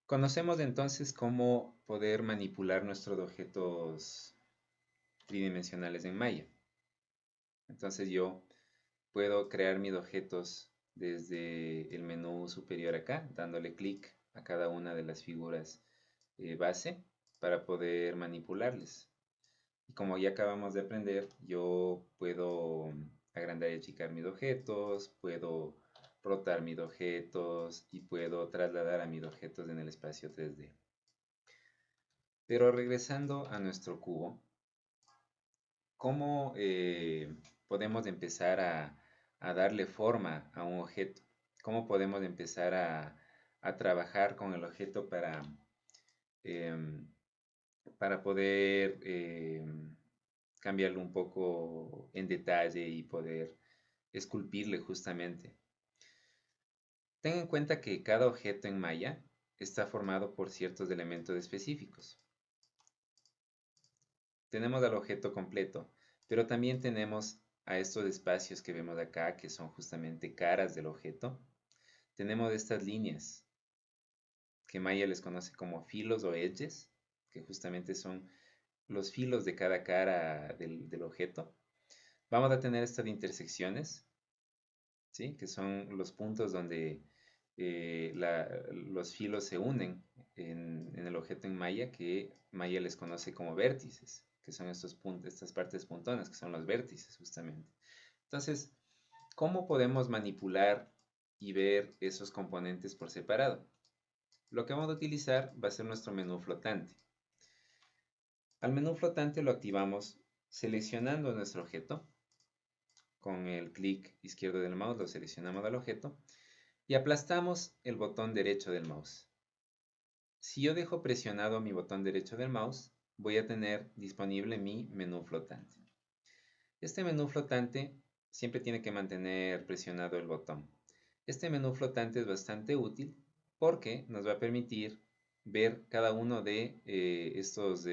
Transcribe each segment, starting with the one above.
Conocemos entonces cómo poder manipular nuestros objetos tridimensionales en Maya. Entonces yo puedo crear mis objetos desde el menú superior acá, dándole clic a cada una de las figuras base para poder manipularles. Y como ya acabamos de aprender, yo puedo agrandar y achicar mis objetos, puedo rotar mis objetos y puedo trasladar a mis objetos en el espacio 3D. Pero regresando a nuestro cubo, ¿cómo podemos empezar a darle forma a un objeto? ¿Cómo podemos empezar a trabajar con el objeto em, para poder cambiarlo un poco en detalle y poder esculpirle justamente? Ten en cuenta que cada objeto en Maya está formado por ciertos elementos específicos. Tenemos al objeto completo, pero también tenemos a estos espacios que vemos acá, que son justamente caras del objeto. Tenemos estas líneas, que Maya les conoce como filos o edges, que justamente son los filos de cada cara del objeto. Vamos a tener estas intersecciones, ¿sí? Que son los puntos donde los filos se unen en el objeto en Maya, que Maya les conoce como vértices, que son estos puntos, estas partes puntonas, que son los vértices justamente. Entonces, ¿cómo podemos manipular y ver esos componentes por separado? Lo que vamos a utilizar va a ser nuestro menú flotante. Al menú flotante lo activamos seleccionando nuestro objeto. Con el clic izquierdo del mouse lo seleccionamos al objeto y aplastamos el botón derecho del mouse. Si yo dejo presionado mi botón derecho del mouse, voy a tener disponible mi menú flotante. Este menú flotante siempre tiene que mantener presionado el botón. Este menú flotante es bastante útil porque nos va a permitir ver cada uno de estos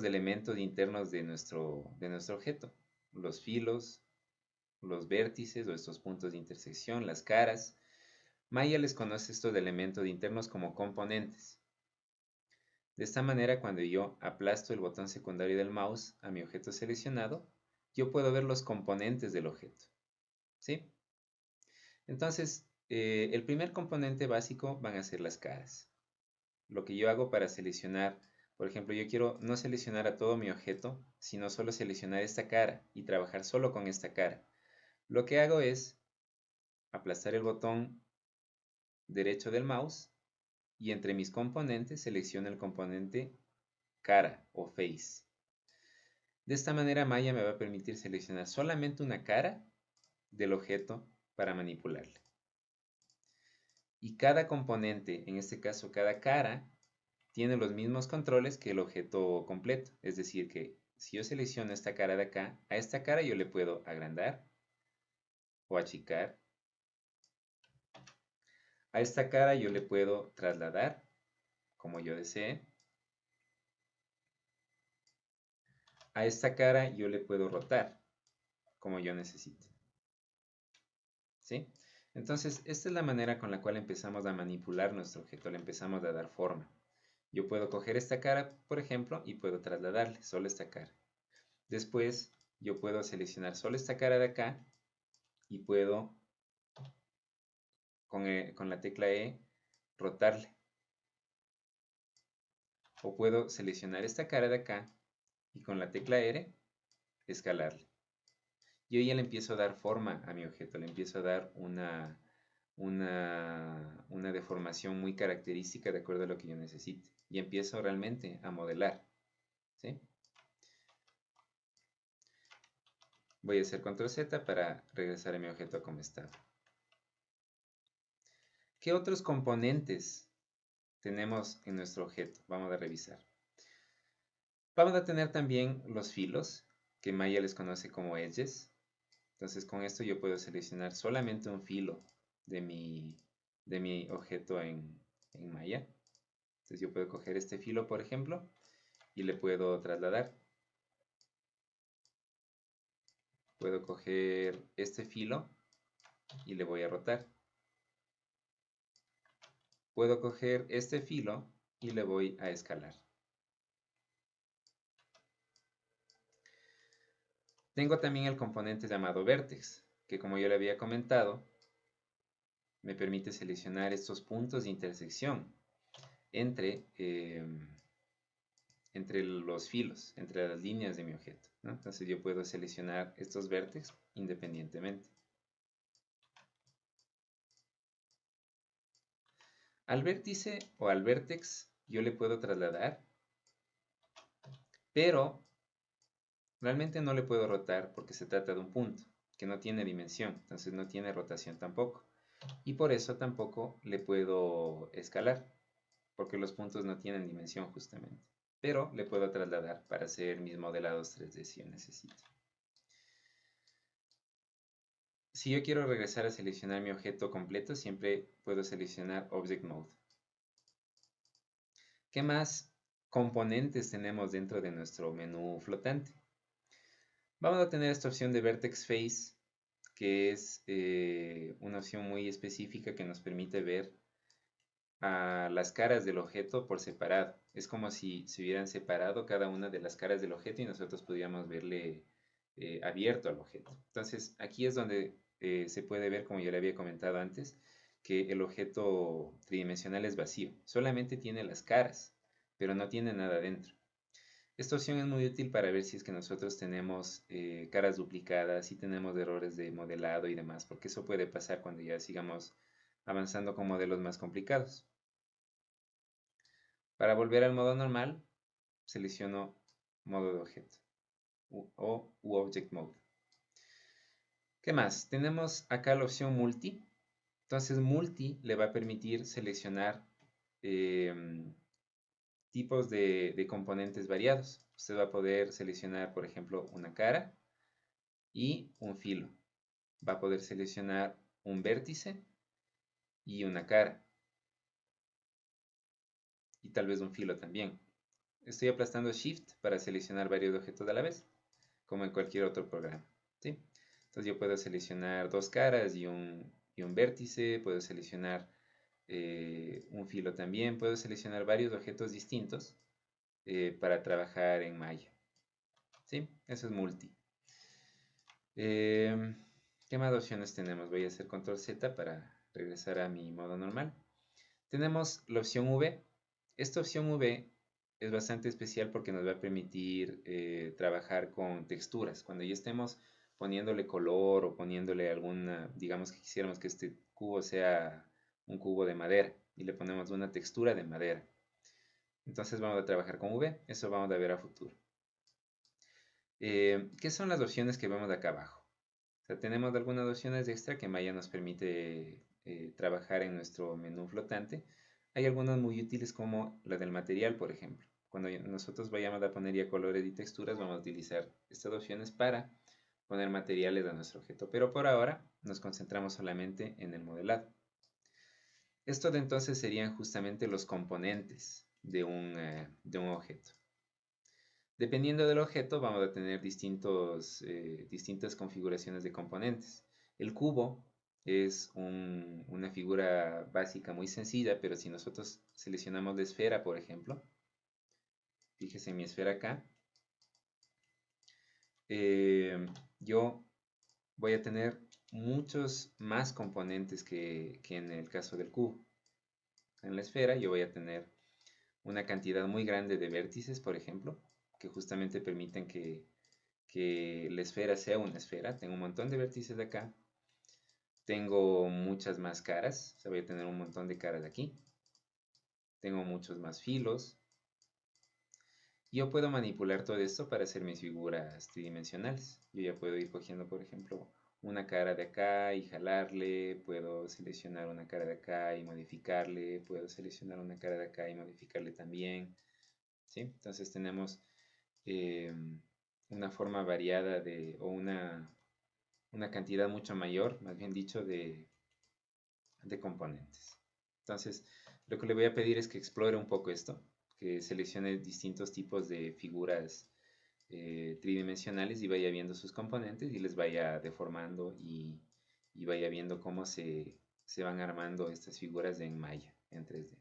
elementos internos de nuestro objeto. Los filos, los vértices o estos puntos de intersección, las caras. Maya les conoce estos elementos internos como componentes. De esta manera, cuando yo aplasto el botón secundario del mouse a mi objeto seleccionado, yo puedo ver los componentes del objeto. ¿Sí? Entonces, el primer componente básico van a ser las caras. Lo que yo hago para seleccionar, por ejemplo, yo quiero no seleccionar a todo mi objeto, sino solo seleccionar esta cara y trabajar solo con esta cara. Lo que hago es aplastar el botón derecho del mouse y entre mis componentes selecciono el componente cara o face. De esta manera Maya me va a permitir seleccionar solamente una cara del objeto para manipularle. Y cada componente, en este caso cada cara, tiene los mismos controles que el objeto completo. Es decir, que si yo selecciono esta cara de acá, a esta cara yo le puedo agrandar o achicar. A esta cara yo le puedo trasladar como yo desee. A esta cara yo le puedo rotar como yo necesite. ¿Sí? Entonces, esta es la manera con la cual empezamos a manipular nuestro objeto, le empezamos a dar forma. Yo puedo coger esta cara, por ejemplo, y puedo trasladarle solo esta cara. Después, yo puedo seleccionar solo esta cara de acá y puedo, con la tecla E, rotarle. O puedo seleccionar esta cara de acá y con la tecla R, escalarle. Yo ya le empiezo a dar forma a mi objeto, le empiezo a dar una deformación muy característica de acuerdo a lo que yo necesite. Y empiezo realmente a modelar. ¿Sí? Voy a hacer control Z para regresar a mi objeto como estaba. ¿Qué otros componentes tenemos en nuestro objeto? Vamos a revisar. Vamos a tener también los filos, que Maya les conoce como edges. Entonces con esto yo puedo seleccionar solamente un filo de mi objeto en Maya. Entonces yo puedo coger este filo, por ejemplo, y le puedo trasladar. Puedo coger este filo y le voy a rotar. puedo coger este filo y le voy a escalar. Tengo también el componente llamado vertex, que como yo le había comentado, me permite seleccionar estos puntos de intersección entre, entre los filos, entre las líneas de mi objeto, ¿no? Entonces yo puedo seleccionar estos vértices independientemente. Al vértice o al vértex yo le puedo trasladar, pero realmente no le puedo rotar porque se trata de un punto que no tiene dimensión, entonces no tiene rotación tampoco. Y por eso tampoco le puedo escalar, porque los puntos no tienen dimensión justamente. Pero le puedo trasladar para hacer mis modelados 3D si yo necesito. Si yo quiero regresar a seleccionar mi objeto completo, siempre puedo seleccionar Object Mode. ¿Qué más componentes tenemos dentro de nuestro menú flotante? Vamos a tener esta opción de Vertex Face, que es una opción muy específica que nos permite ver a las caras del objeto por separado. Es como si se hubieran separado cada una de las caras del objeto y nosotros pudiéramos verle abierto al objeto. Entonces aquí es donde se puede ver, como yo le había comentado antes, que el objeto tridimensional es vacío. Solamente tiene las caras, pero no tiene nada dentro. Esta opción es muy útil para ver si es que nosotros tenemos caras duplicadas, si tenemos errores de modelado y demás, porque eso puede pasar cuando ya sigamos avanzando con modelos más complicados. Para volver al modo normal, selecciono modo de objeto o Object Mode. ¿Qué más? Tenemos acá la opción Multi. Entonces Multi le va a permitir seleccionar tipos de componentes variados. Usted va a poder seleccionar, por ejemplo, una cara y un filo. Va a poder seleccionar un vértice y una cara. Y tal vez un filo también. Estoy aplastando Shift para seleccionar varios objetos a la vez, como en cualquier otro programa, ¿sí? Entonces yo puedo seleccionar dos caras y un vértice, puedo seleccionar un filo también, puedo seleccionar varios objetos distintos para trabajar en Maya, ¿sí? Eso es multi. ¿Qué más opciones tenemos? Voy a hacer control Z para regresar a mi modo normal. Tenemos la opción V. Esta opción V es bastante especial porque nos va a permitir trabajar con texturas. Cuando ya estemos poniéndole color o poniéndole alguna, digamos que quisiéramos que este cubo sea un cubo de madera y le ponemos una textura de madera. Entonces vamos a trabajar con V, eso vamos a ver a futuro. ¿Qué son las opciones que vemos de acá abajo? O sea, tenemos algunas opciones extra que Maya nos permite trabajar en nuestro menú flotante. Hay algunas muy útiles como la del material, por ejemplo. Cuando nosotros vayamos a poner ya colores y texturas, vamos a utilizar estas opciones para poner materiales a nuestro objeto. Pero por ahora nos concentramos solamente en el modelado. Estos entonces serían justamente los componentes de un objeto. Dependiendo del objeto vamos a tener distintas configuraciones de componentes. El cubo es una figura básica muy sencilla, pero si nosotros seleccionamos la esfera, por ejemplo, fíjese en mi esfera acá, yo voy a tener muchos más componentes que en el caso del cubo. En la esfera yo voy a tener una cantidad muy grande de vértices, por ejemplo, que justamente permiten que la esfera sea una esfera. Tengo un montón de vértices acá. Tengo muchas más caras. O sea, voy a tener un montón de caras aquí. Tengo muchos más filos. Yo puedo manipular todo esto para hacer mis figuras tridimensionales. Yo ya puedo ir cogiendo, por ejemplo, una cara de acá y jalarle. Puedo seleccionar una cara de acá y modificarle. Puedo seleccionar una cara de acá y modificarle también. ¿Sí? Entonces tenemos una forma variada o una cantidad mucho mayor, más bien dicho, de componentes. Entonces, lo que le voy a pedir es que explore un poco esto, que seleccione distintos tipos de figuras tridimensionales y vaya viendo sus componentes y les vaya deformando y vaya viendo cómo se se van armando estas figuras en Maya, en 3D.